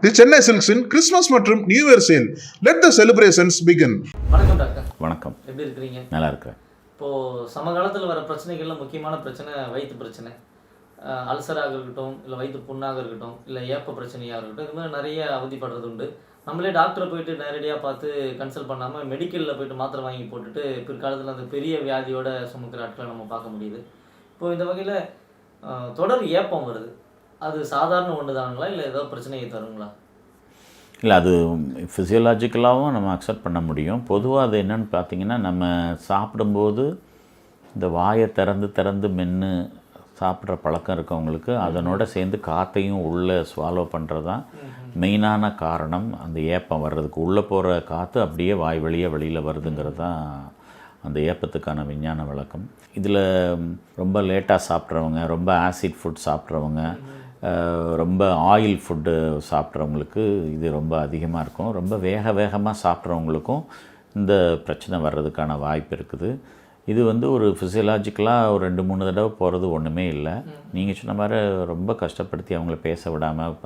The Chennai Silks in Christmas மற்றும் New Year sale. Let the celebrations begin. வணக்கம் doctor. வணக்கம். எப்படி இருக்கீங்க? நல்லா இருக்கிறேன். இப்போது சமகாலத்தில் வர பிரச்சனைகள்ல முக்கியமான பிரச்சனை வயிற்று பிரச்சனை. அல்சராக இருக்கட்டும், இல்லை வயிற்று புண்ணாக இருக்கட்டும், இல்லை ஏப்ப பிரச்சனையாக இருக்கட்டும், இது மாதிரி நிறைய அவதிப்படுறது உண்டு. நம்மளே டாக்டரை போயிட்டு நேரடியாக பார்த்து கன்சல்ட் பண்ணாமல் மெடிக்கலில் போயிட்டு மாத்திரை வாங்கி போட்டுட்டு பிற்காலத்தில் அந்த பெரிய வியாதியோட சுமக்கிற ஆட்களை நம்ம பார்க்க முடியுது. இப்போது இந்த வகையில் தொடர் ஏப்பம் வருது. அது சாதாரண ஒன்று தானுங்களா, இல்லை ஏதோ பிரச்சனையை தருங்களா? இல்லை, அது ஃபிசியலாஜிக்கலாகவும் நம்ம அக்செப்ட் பண்ண முடியும். பொதுவாக அது என்னென்னு பார்த்தீங்கன்னா, நம்ம சாப்பிடும்போது இந்த வாயை திறந்து மென்று சாப்பிட்ற பழக்கம் இருக்கவங்களுக்கு அதனோட சேர்ந்து காற்றையும் உள்ளே ஸ்வாலோ பண்ணுறது தான் மெயினான காரணம். அந்த ஏப்பம் வர்றதுக்கு உள்ளே போகிற காற்று அப்படியே வாய் வெளியில் வருதுங்கிறது தான் அந்த ஏப்பத்துக்கான விஞ்ஞான விளக்கம். இதில் ரொம்ப லேட்டாக சாப்பிட்றவங்க, ரொம்ப ஆசிட் ஃபுட் சாப்பிட்றவங்க, ரொம்ப ஆயில் ஃபுட்டு சாப்பிட்றவங்களுக்கு இது ரொம்ப அதிகமாக இருக்கும். ரொம்ப வேகமாக சாப்பிட்றவங்களுக்கும் இந்த பிரச்சனை வர்றதுக்கான வாய்ப்பு இருக்குது. இது ஒரு ஃபிசியலாஜிக்கலாக ஒரு 2-3 தடவை போகிறது ஒன்றுமே இல்லை. நீங்கள் சொன்ன மாதிரி ரொம்ப கஷ்டப்படுத்தி அவங்கள பேச விடாமல்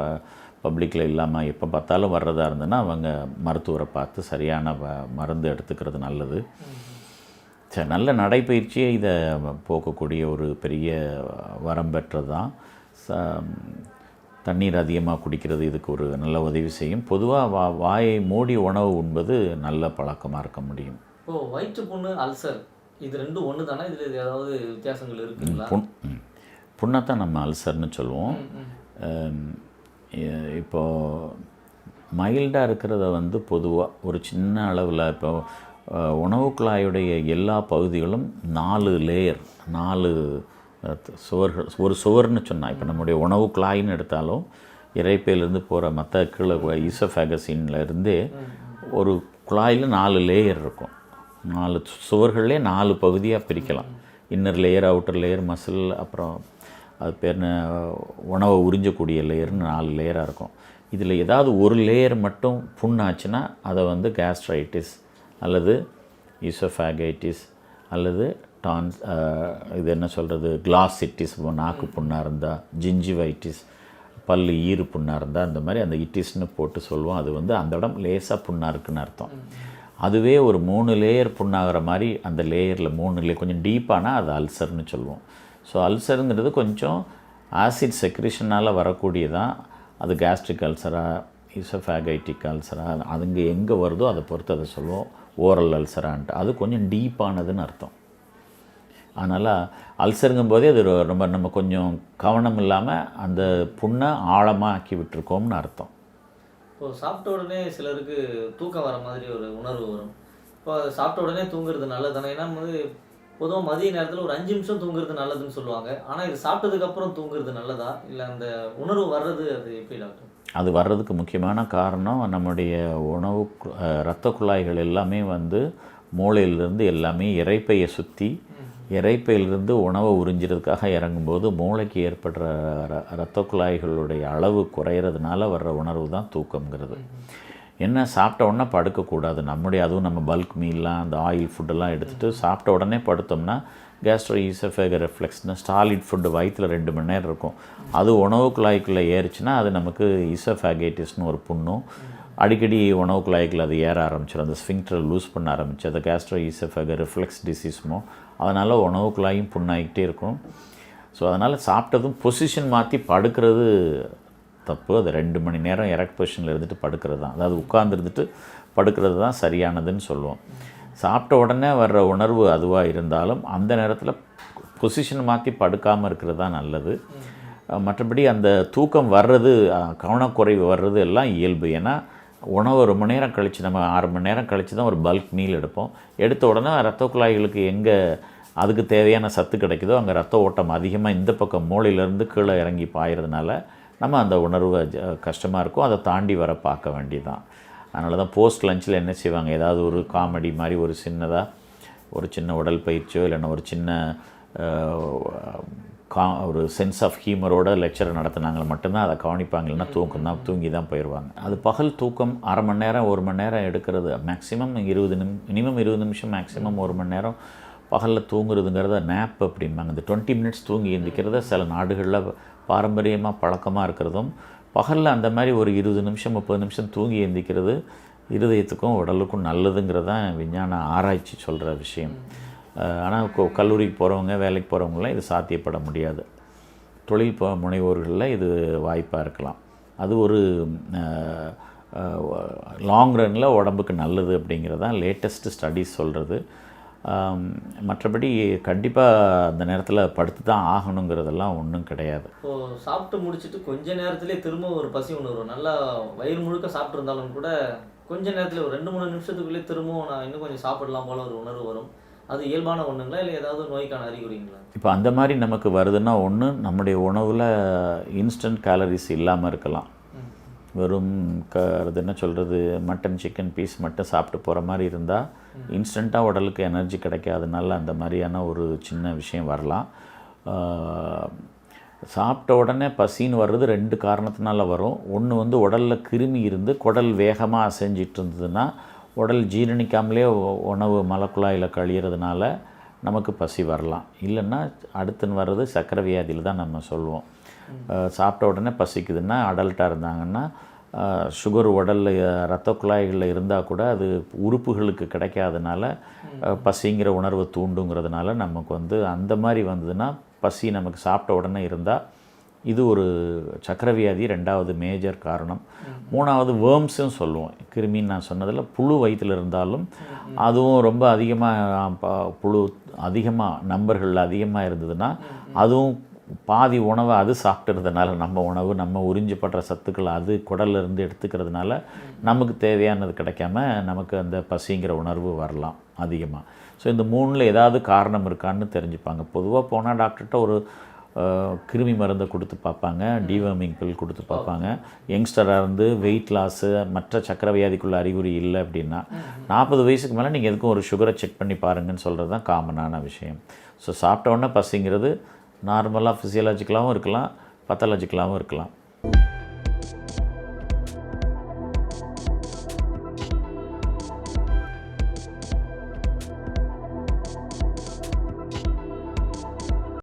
பப்ளிக்கில் இல்லாமல் எப்போ பார்த்தாலும் வர்றதா இருந்ததுன்னா அவங்க மருத்துவரை பார்த்து சரியான மருந்து எடுத்துக்கிறது நல்லது. சரி, நல்ல நடைப்பயிற்சியே இதை போக்கக்கூடிய ஒரு பெரிய வரம் பெற்றது தான். தண்ணீர் அதிகமாக குடிக்கிறது இதுக்கு ஒரு நல்ல உதவி செய்யும். பொதுவாக வாயை மூடி உணவு உண்பது நல்ல பழக்கமாக இருக்க முடியும். இப்போது வயிற்று புண்ணு, அல்சர் இது ரெண்டும் ஒன்று தானே? இதில் ஏதாவது வித்தியாசங்கள் இருக்குங்களா? புண்ணத்தான் நம்ம அல்சர்னு சொல்லுவோம். இப்போது மைல்டாக இருக்கிறத பொதுவாக ஒரு சின்ன அளவில் இப்போ உணவு குழாயுடைய எல்லா பகுதிகளும் 4 லேயர், 4 சுவர்கள். ஒரு சுவர்னு சொன்னால் இப்போ நம்முடைய உணவு குழாயின்னு எடுத்தாலும் இறைப்பையிலேருந்து போகிற மற்ற கீழே ஈசோஃபேகஸின்லேருந்தே ஒரு குழாயில் 4 லேயர் இருக்கும். 4 சுவர்கள்லேயே 4 பகுதியாக பிரிக்கலாம். Inner layer, outer layer, muscle, அப்புறம் அது பேர் உணவை உறிஞ்சக்கூடிய லேயர்னு 4 லேயராக இருக்கும். இதில் ஏதாவது ஒரு லேயர் மட்டும் புண்ணாச்சுன்னா அதை கேஸ்ட்ரைட்டிஸ் அல்லது ஈசோஃபேகைட்டிஸ் அல்லது இது என்ன சொல்கிறது, கிளாசிட்டிஸ், நாக்கு புண்ணாக இருந்தால், ஜிஞ்சிவைட்டிஸ், பல் ஈறு புண்ணாக இருந்தால், அந்த மாதிரி அந்த இட்டிஸ்னு போட்டு சொல்லுவோம். அது அந்த இடம் லேசாக புண்ணாக இருக்குன்னு அர்த்தம். அதுவே ஒரு 3 லேயர் புண்ணாகிற மாதிரி அந்த லேயரில் 3 லேயர் கொஞ்சம் டீப்பானால் அது அல்சர்னு சொல்லுவோம். ஸோ அல்சருங்கிறது கொஞ்சம் ஆசிட் செக்ரிஷனால் வரக்கூடியதான். அது கேஸ்ட்ரிக் அல்சரா, ஈசோஃபேகைட்டிக் அல்சரா, அதுங்க எங்கே வருதோ அதை பொறுத்து அதை சொல்லுவோம். ஓரல் அல்சரான்ட்டு அது கொஞ்சம் டீப்பானதுன்னு அர்த்தம். அதனால் அல்சருங்கும் போதே அது ரொம்ப நம்ம கொஞ்சம் கவனம் இல்லாமல் அந்த புண்ணை ஆழமாக ஆக்கி விட்டுருக்கோம்னு அர்த்தம். இப்போது சாப்பிட்ட உடனே சிலருக்கு தூக்கம் வர மாதிரி ஒரு உணர்வு வரும். இப்போ சாப்பிட்ட உடனே தூங்குறது நல்லது தானே? ஏன்னா பொதுவாக மதிய நேரத்தில் ஒரு 5 நிமிஷம் தூங்குறது நல்லதுன்னு சொல்லுவாங்க. ஆனால் இது சாப்பிட்டதுக்கப்புறம் தூங்குறது நல்லதா, இல்லை அந்த உணர்வு வர்றது அது எப்படி டாக்டர்? அது வர்றதுக்கு முக்கியமான காரணம் நம்முடைய உணவு இரத்த குழாய்கள் எல்லாமே மூளையிலிருந்து எல்லாமே இரைப்பையை சுற்றி இரைப்பையிலிருந்து உணவை உறிஞ்சிறதுக்காக இறங்கும்போது மூளைக்கு ஏற்படுற இரத்த குழாய்களுடைய அளவு குறையிறதுனால வர்ற உணர்வு தான் தூக்கங்கிறது. என்ன, சாப்பிட்ட உடனே படுக்கக்கூடாது. அதுவும் நம்ம பல்க் மீல்லாம் அந்த ஆயில் ஃபுட்டெல்லாம் எடுத்துகிட்டு சாப்பிட்ட உடனே படுத்தோம்னா கேஸ்ட்ரோ ஈசோஃபேகஸ் ரெஃப்ளெக்ஸ்னு ஸ்டாலிட் ஃபுட்டு வயிற்றில் 2 மணி நேரம் இருக்கும். அது உணவு குழாய்க்குள்ளே ஏறிச்சுன்னா அது நமக்கு ஈசோஃபேகைட்டிஸ்னு ஒரு புண்ணும், அடிக்கடி உணவு குழாய்க்குள்ள அது ஏற ஆரம்பிச்சிடும். அந்த ஸ்ஃபிங்க்டரை லூஸ் பண்ண ஆரம்பிச்சு அதை கேஸ்ட்ரோ ஈசோஃபேகஸ் ரெஃப்ளெக்ஸ் டிசீஸ்மோ, அதனால் உணவு குழாயும் புண்ணாகிக்கிட்டே இருக்கும். ஸோ அதனால் சாப்பிட்டதும் பொசிஷன் மாற்றி படுக்கிறது தப்பு. அது 2 மணி நேரம் எரக்ட் பொசிஷனில் இருந்துட்டு படுக்கிறது தான், அதாவது உட்கார்ந்துருந்துட்டு படுக்கிறது தான் சரியானதுன்னு சொல்லுவோம். சாப்பிட்ட உடனே வர்ற உணர்வு அதுவாக இருந்தாலும் அந்த நேரத்தில் பொசிஷன் மாற்றி படுக்காமல் இருக்கிறது தான் நல்லது. மற்றபடி அந்த தூக்கம் வர்றது, கவனக்குறைவு வர்றது எல்லாம் இயல்பு. ஏன்னா உணவு 1 மணி நேரம் கழித்து, நம்ம 6 மணி நேரம் கழித்து தான் ஒரு பல்க் மீல் எடுப்போம். எடுத்த உடனே இரத்த குழாய்களுக்கு எங்கே அதுக்கு தேவையான சத்து கிடைக்குதோ அங்கே ரத்த ஓட்டம் அதிகமாக இந்த பக்கம் மூளையிலேருந்து கீழே இறங்கி பாயிறதுனால நம்ம அந்த உணர்வு கஷ்டமாக இருக்கும். அதை தாண்டி வர பார்க்க வேண்டியதான். அதனால தான் போஸ்ட் லஞ்சில் என்ன செய்வாங்க, ஏதாவது ஒரு காமெடி மாதிரி ஒரு சின்ன உடல் பயிற்சியோ இல்லைன்னா ஒரு சின்ன ஒரு சென்ஸ் ஆஃப் ஹியூமரோட லெக்சரை நடத்தினாங்க மட்டும்தான் அதை கவனிப்பாங்க. இல்லைன்னா தூங்கி தான் போயிடுவாங்க. அது பகல் தூக்கம் 1/2 மணி நேரம் 1 மணி நேரம் எடுக்கிறது, மேக்ஸிமம் மினிமம் 20 நிமிஷம், மேக்ஸிமம் 1 மணி நேரம் பகலில் தூங்குறதுங்கிறத நேப் அப்படிம்பாங்க. இந்த 20 மினிட்ஸ் தூங்கி எழுந்திக்கிறத சில நாடுகளில் பாரம்பரியமாக பழக்கமாக இருக்கிறதும் பகலில் அந்த மாதிரி ஒரு 20 நிமிஷம் 30 நிமிஷம் தூங்கி எந்திக்கிறது இருதயத்துக்கும் உடலுக்கும் நல்லதுங்கிறது தான் விஞ்ஞான ஆராய்ச்சி சொல்கிற விஷயம். ஆனால் கல்லூரிக்கு போகிறவங்க வேலைக்கு போகிறவங்களாம் இது சாத்தியப்பட முடியாது. தொழில் முனைவோர்களில் இது வாய்ப்பாக இருக்கலாம். அது ஒரு லாங் ரன்னில் உடம்புக்கு நல்லது அப்படிங்கிறது தான் லேட்டஸ்ட் ஸ்டடீஸ் சொல்கிறது. மற்றபடி கண்டிப்பாக அந்த நேரத்தில் படுத்து தான் ஆகணுங்கிறதெல்லாம் ஒன்றும் கிடையாது. இப்போது சாப்பிட்டு முடிச்சுட்டு கொஞ்ச நேரத்துலேயே திரும்ப ஒரு பசி உணர்வு, நல்லா வயிறு முழுக்க சாப்பிட்ருந்தாலும் கூட கொஞ்ச நேரத்தில் ஒரு 2-3 நிமிஷத்துக்குள்ளேயே திரும்பவும் நான் இன்னும் கொஞ்சம் சாப்பிடலாம் போல் ஒரு உணர்வு வரும். அது இயல்பான ஒன்றுங்களா இல்லை ஏதாவது நோய்க்கான அறிகுறிங்களா? இப்போ அந்த மாதிரி நமக்கு வருதுன்னா, ஒன்று நம்முடைய உணவில் இன்ஸ்டன்ட் கேலரிஸ் இல்லாமல் இருக்கலாம். வெறும் அது என்ன சொல்கிறது, மட்டன் சிக்கன் பீஸ் மட்டும் சாப்பிட்டு போகிற மாதிரி இருந்தால் இன்ஸ்டண்ட்டாக உடலுக்கு எனர்ஜி கிடைக்காதனால அந்த மாதிரியான ஒரு சின்ன விஷயம் வரலாம். சாப்பிட்ட உடனே பசின்னு வர்றது 2 காரணத்தினால வரும். ஒன்று வந்து உடலில் கிருமி இருந்து குடல் வேகமாக அசைஞ்சிட்டு இருந்ததுன்னா உடல் ஜீரணிக்காமலே உணவு மலக்குழாயில் கழியறதுனால நமக்கு பசி வரலாம். இல்லைன்னா அடுத்துன்னு வர்றது சர்க்கரை வியாதியில் தான் நம்ம சொல்லுவோம். சாப்பிட்ட உடனே பசிக்குதுன்னா அடல்ட்டாக இருந்தாங்கன்னா சுகர் உடலில் இரத்த குழாய்களில் இருந்தால் கூட அது உறுப்புகளுக்கு கிடைக்காதனால பசிங்கிற உணர்வை தூண்டுங்கிறதுனால நமக்கு வந்து அந்த மாதிரி வந்ததுன்னா பசி நமக்கு சாப்பிட்ட உடனே இருந்தால் இது ஒரு சர்க்கரை வியாதி 2வது மேஜர் காரணம். 3வது வேர்ம்ஸும் சொல்லுவோம். கிருமின்னு நான் சொன்னதில் புழு வயிற்றில் இருந்தாலும் அதுவும் ரொம்ப அதிகமாக புழு அதிகமாக நம்பர்களில் அதிகமாக இருந்ததுன்னா அதுவும் பாதி உணவை அது சாப்பிட்றதுனால நம்ம உணவு நம்ம உறிஞ்சப்படுற சத்துக்கள் அது குடலிருந்து எடுத்துக்கிறதுனால நமக்கு தேவையானது கிடைக்காம நமக்கு அந்த பசிங்கிற உணர்வு வரலாம் அதிகமாக. ஸோ இந்த 3ல் ஏதாவது காரணம் இருக்கான்னு தெரிஞ்சுப்பாங்க. பொதுவாக போனால் டாக்டர்கிட்ட ஒரு கிருமி மருந்தை கொடுத்து பார்ப்பாங்க, டிவர்மிங் பில் கொடுத்து பார்ப்பாங்க. யங்ஸ்டராக இருந்து வெயிட் லாஸு மற்ற சக்கரை வியாதிக்குள்ள அறிகுறி இல்லை அப்படின்னா 40 வயசுக்கு மேலே நீங்கள் எதுக்கும் ஒரு சுகரை செக் பண்ணி பாருங்கன்னு சொல்கிறது தான் காமனான விஷயம். ஸோ சாப்பிட்ட உடனே பசிங்கிறது நார்மலாக ஃபிசியலாஜிக்கலாகவும் இருக்கலாம், பத்தாலஜிக்கலாகவும் இருக்கலாம்.